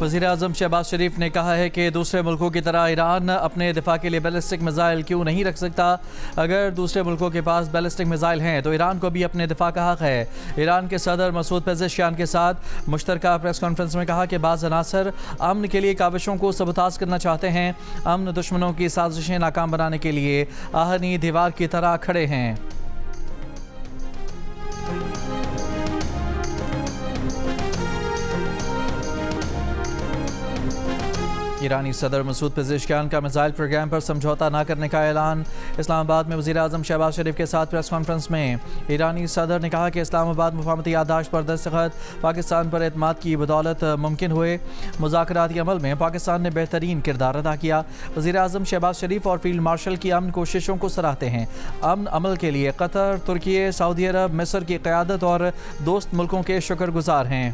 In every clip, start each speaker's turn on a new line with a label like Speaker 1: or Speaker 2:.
Speaker 1: वज़ीर-ए-आज़म शहबाज शरीफ ने कहा है कि दूसरे मुल्कों की तरह ईरान अपने दिफा के लिए बैलिस्टिक मिसाइल क्यों नहीं रख सकता। अगर दूसरे मुल्कों के पास बैलिस्टिक मिसाइल हैं तो ईरान को भी अपने दिफा का हक़ है। ईरान के सदर मसूद पेज़ेश्कियान के साथ मुश्तरका प्रेस कॉन्फ्रेंस में कहा कि बाज़ अनासर अमन के लिए काविशों को सबताज करना चाहते हैं। अमन दुश्मनों की साजिशें नाकाम बनाने के लिए आहनी दीवार की तरह खड़े हैं। ईरानी सदर मसूद पेज़ेश्कियान का मिसाइल प्रोग्राम पर समझौता न करने का ऐलान। इस्लामाबाद में वज़ीर-ए-आज़म शहबाज शरीफ के साथ प्रेस कॉन्फ्रेंस में ईरानी सदर ने कहा कि इस्लामाबाद मुफाहमती याददाश्त पर दस्तखत पाकिस्तान पर एतमाद की बदौलत मुमकिन हुए। मुज़ाकराती अमल में पाकिस्तान ने बेहतरीन किरदार अदा किया। वज़ीर-ए-आज़म शहबाज शरीफ और फील्ड मार्शल की अमन कोशिशों को सराहते हैं। अमन अमल के लिए कतर, तुर्की, सऊदी अरब, मिस्र की क़यादत और दोस्त मुल्कों के शुक्रगुजार हैं।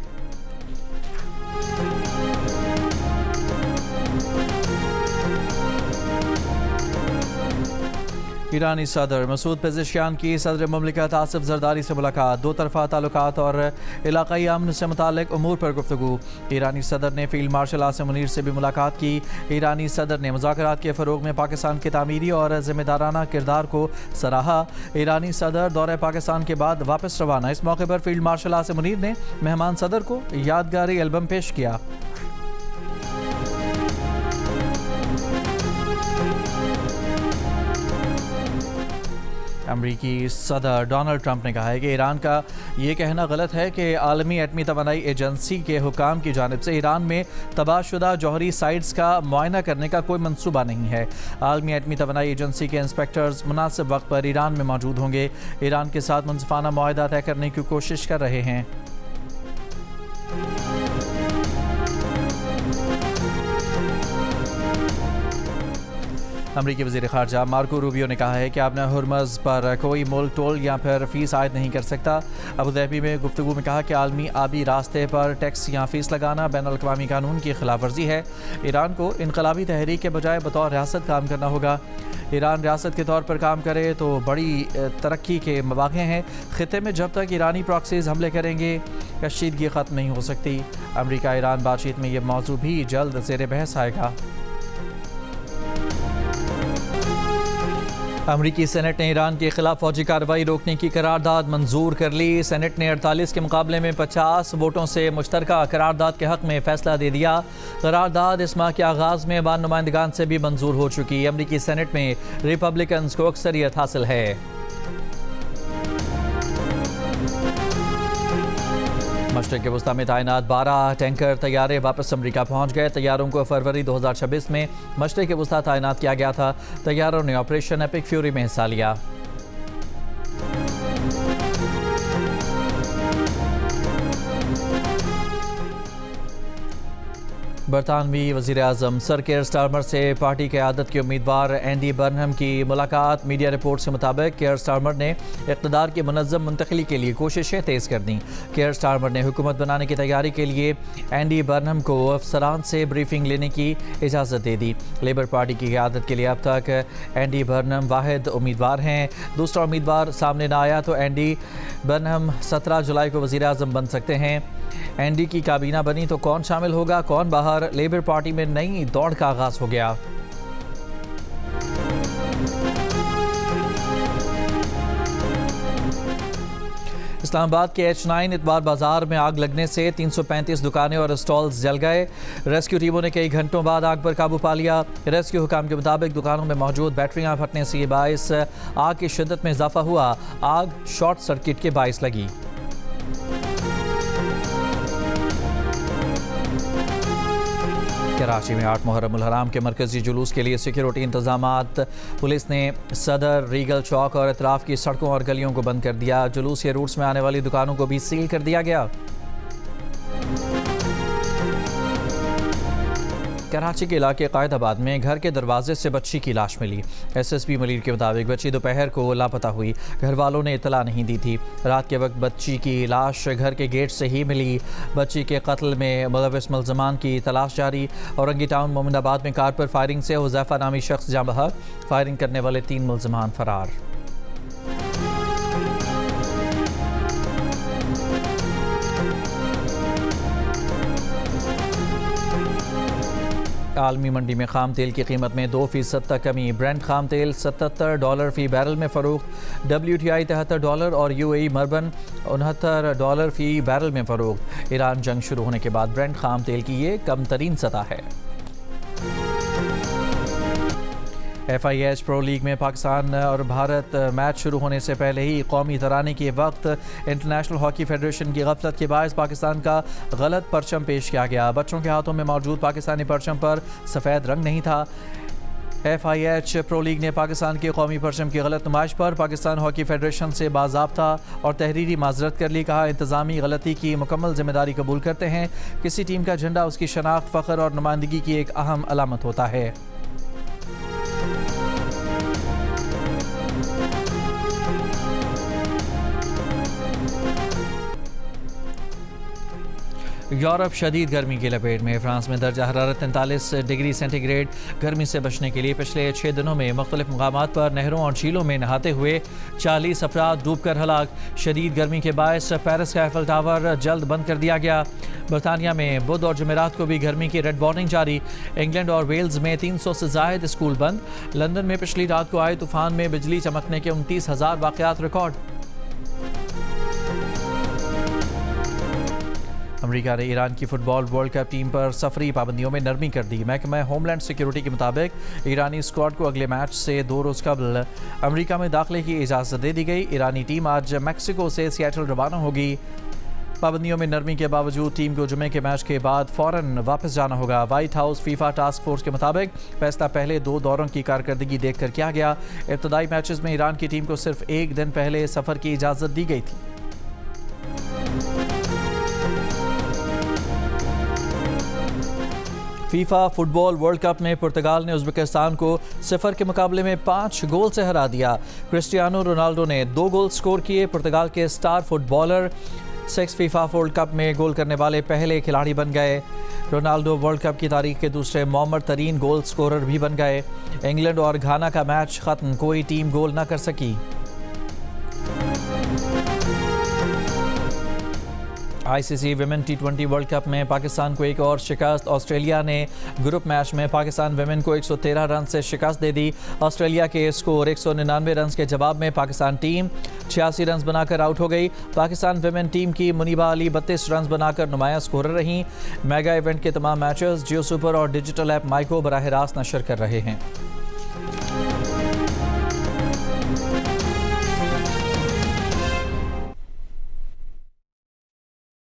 Speaker 1: ईरानी सदर मसूद पेज़ेश्कियान की सदर मुमलिकत आसिफ ज़रदारी से मुलाकात। दो तरफ़ा ताल्लुकात और इलाक़ाई अमन से मुताल्लिक़ उमूर पर गुफ्तगू। ईरानी सदर ने फील्ड मार्शल आसिम मुनीर से भी मुलाकात की। ईरानी सदर ने मुज़ाकरात के फ़रोग़ में पाकिस्तान के तामीरी और ज़िम्मेदाराना किरदार को सराहा। ईरानी सदर दौरे पाकिस्तान के बाद वापस रवाना। इस मौके पर फील्ड मार्शल आसिम मुनीर ने मेहमान सदर को यादगारी एल्बम पेश किया। अमरीकी सदर डोनाल्ड ट्रंप ने कहा है कि ईरान का ये कहना गलत है कि आलमी एटमी तवानाई एजेंसी के हुकाम की जानिब से ईरान में तबाहशुदा जौहरी साइट्स का मुआयना करने का कोई मंसूबा नहीं है। आलमी एटमी तवानाई एजेंसी के इंस्पेक्टर्स मुनासिब वक्त पर ईरान में मौजूद होंगे। ईरान के साथ मुनसिफाना मुआहदा तय करने की कोशिश कर रहे हैं। अमरीकी वज़ीर ख़ारजा मार्को रूबियो ने कहा है कि आपने हुर्मज़ पर कोई मोल टोल या फिर फ़ीस आयद नहीं कर सकता। अबू धाबी में गुफ्तगू में कहा कि आलमी आबी रास्ते पर टैक्स या फ़ीस लगाना बैनुल-अक़वामी कानून की खिलाफ वर्जी है। ईरान को इनकलाबी तहरीक के बजाय बतौर रियासत काम करना होगा। ईरान रियासत के तौर पर काम करे तो बड़ी तरक्की के मौक़े हैं। ख़ित्ते में जब तक ईरानी प्रॉक्सीज़ हमले करेंगे कशीदगी ख़त्म नहीं हो सकती। अमरीका ईरान बातचीत में यह मौजू भी जल्द ज़ेर बहस आएगा। अमरीकी सेनेट ने ईरान के खिलाफ फौजी कार्रवाई रोकने की करारदाद मंजूर कर ली। सेनेट ने 48 के मुकाबले में 50 वोटों से मुश्तरका करारदाद के हक़ में फ़ैसला दे दिया। करारदाद इस माह के आगाज़ में बान नुमाइंदगान से भी मंजूर हो चुकी। अमरीकी सेनेट में रिपब्लिकन्स को अक्सरियत हासिल है। मशरिक़ वस्ता में तैनात 12 टैंकर तैयारे वापस अमरीका पहुंच गए। तैयारों को फरवरी 2026 में मशरिक़ वस्ता तैनात किया गया था। तैयारों ने ऑपरेशन एपिक फ्यूरी में हिस्सा लिया। बरतानवी वज़ीर-ए-आज़म सर केयर स्टारमर से पार्टी क़यादत के उम्मीदवार एंडी बर्नहम की मुलाकात। मीडिया रिपोर्ट के मुताबिक केयर स्टारमर ने इक़्तिदार की मुनज़्ज़म मुंतक़ली के लिए कोशिशें तेज़ कर दी। केयर स्टारमर ने हुकूमत बनाने की तैयारी के लिए एंडी बर्नहम को अफसरान से ब्रीफिंग लेने की इजाज़त दे दी। लेबर पार्टी की क़यादत के लिए अब तक एंडी बर्नहम वाहिद उम्मीदवार हैं। दूसरा उम्मीदवार सामने न आया तो एंडी बर्नहम 17 जुलाई को वज़ीर-ए-आज़म बन सकते हैं। एनडी की काबीना बनी तो कौन शामिल होगा, कौन बाहर? लेबर पार्टी में नई दौड़ का आगाज हो गया। इस्लामाबाद के H9 इतवार बाजार में आग लगने से 335 दुकानें और स्टॉल्स जल गए। रेस्क्यू टीमों ने कई घंटों बाद आग पर काबू पा लिया। रेस्क्यू हुकाम के मुताबिक दुकानों में मौजूद बैटरियां फटने से बाइस आग की शिद्दत में इजाफा हुआ। आग शॉर्ट सर्किट के बाइस लगी। कराची में 8 मुहर्रम उल हराम के मरकजी जुलूस के लिए सिक्योरिटी इंतजामात। पुलिस ने सदर, रीगल चौक और अतराफ की सड़कों और गलियों को बंद कर दिया। जुलूस के रूट्स में आने वाली दुकानों को भी सील कर दिया गया। कराची के इलाके कायदाबाद में घर के दरवाजे से बच्ची की लाश मिली। SSP मलिर के मुताबिक बच्ची दोपहर को लापता हुई। घर वालों ने इतला नहीं दी थी। रात के वक्त बच्ची की लाश घर के गेट से ही मिली। बच्ची के कत्ल में मुलविस मुलजमान की तलाश जारी। औरंगी टाउन मोमिनाबाद में कार पर फायरिंग से हुज़ैफा नामी शख्स जाँ बहक। फायरिंग करने वाले 3 मुलजमान फरार। आलमी मंडी में खाम तेल की कीमत में 2% तक कमी। ब्रेंट खाम तेल $77 फी बैरल में फ़रोख्त। WTI $73 और UAE मरबन $69 फी बैरल में फ़रोख्त। ईरान जंग शुरू होने के बाद ब्रेंट खाम तेल की ये कम तरीन सतह है। FIH प्रो लीग में पाकिस्तान और भारत मैच शुरू होने से पहले ही कौमी तराने के वक्त इंटरनेशनल हॉकी फेडरेशन की गफलत के बायस पाकिस्तान का गलत परचम पेश किया गया। बच्चों के हाथों में मौजूद पाकिस्तानी परचम पर सफ़ेद रंग नहीं था। FIH प्रो लीग ने पाकिस्तान के कौमी परचम की गलत नुमाइश पर पाकिस्तान हॉकी फेडरेशन से बाज़ाब्ता और तहरीरी माजरत कर ली। कहा, इंतज़ामी गलती की मुकम्मल जिम्मेदारी कबूल करते हैं। किसी टीम का झंडा उसकी शनाख्त, फ़ख्र और नुमाइंदगी की एक अहम अलामत होता है। यूरोप शदीद गर्मी की लपेट में। फ्रांस में दर्जा हरारत 43 डिग्री सेंटीग्रेड। गर्मी से बचने के लिए पिछले 6 दिनों में मुख्तलिफ मकामात पर नहरों और झीलों में नहाते हुए 40 अफराद डूबकर हलाक। शदीद गर्मी के बायस पेरिस का एफिल टावर जल्द बंद कर दिया गया। बरतानिया में बुध और जुमेरात को भी गर्मी की रेड वार्निंग जारी। इंग्लैंड और वेल्स में 300 से ज़ायद स्कूल बंद। लंदन में पिछली रात को आए तूफान में बिजली चमकने के 29,000 वाक़यात रिकॉर्ड। अमेरिका ने ईरान की फुटबॉल वर्ल्ड कप टीम पर सफरी पाबंदियों में नरमी कर दी। महकमा होमलैंड सिक्योरिटी के मुताबिक ईरानी स्क्वाड को अगले मैच से 2 रोज़ कबल अमेरिका में दाखिले की इजाज़त दे दी गई। ईरानी टीम आज मैक्सिको से सिएटल रवाना होगी। पाबंदियों में नरमी के बावजूद टीम को जुमे के मैच के बाद फ़ौरन वापस जाना होगा। White house FIFA task force के मुताबिक फैसला पहले 2 दौरों की कारकर्दगी देखकर किया गया। इब्तदाई मैचेस में ईरान की टीम को सिर्फ 1 दिन पहले सफ़र की इजाज़त दी गई थी। फीफा फुटबॉल वर्ल्ड कप में पुर्तगाल ने उज़्बेकिस्तान को 0 के मुकाबले में 5 गोल से हरा दिया। क्रिस्टियानो रोनाल्डो ने 2 गोल स्कोर किए। पुर्तगाल के star footballer 6 FIFA world cup में गोल करने वाले पहले खिलाड़ी बन गए। रोनाल्डो वर्ल्ड कप की तारीख के दूसरे मौमर तरीन गोल स्कोरर भी बन गए। इंग्लैंड और घाना का मैच ख़त्म, कोई टीम गोल न कर सकी। ICC women T20 world cup में पाकिस्तान को एक और शिकस्त। ऑस्ट्रेलिया ने ग्रुप मैच में पाकिस्तान विमेन को 113 रन से शिकस्त दे दी। ऑस्ट्रेलिया के स्कोर 199 रन के जवाब में पाकिस्तान टीम 86 रन बनाकर आउट हो गई। पाकिस्तान विमेन टीम की मुनीबा अली 32 रन बनाकर नुमाया स्कोरर रहीं। मेगा इवेंट के तमाम मैचेस जियो सुपर और डिजिटल ऐप माइको बराह रास्त नशर कर रहे हैं।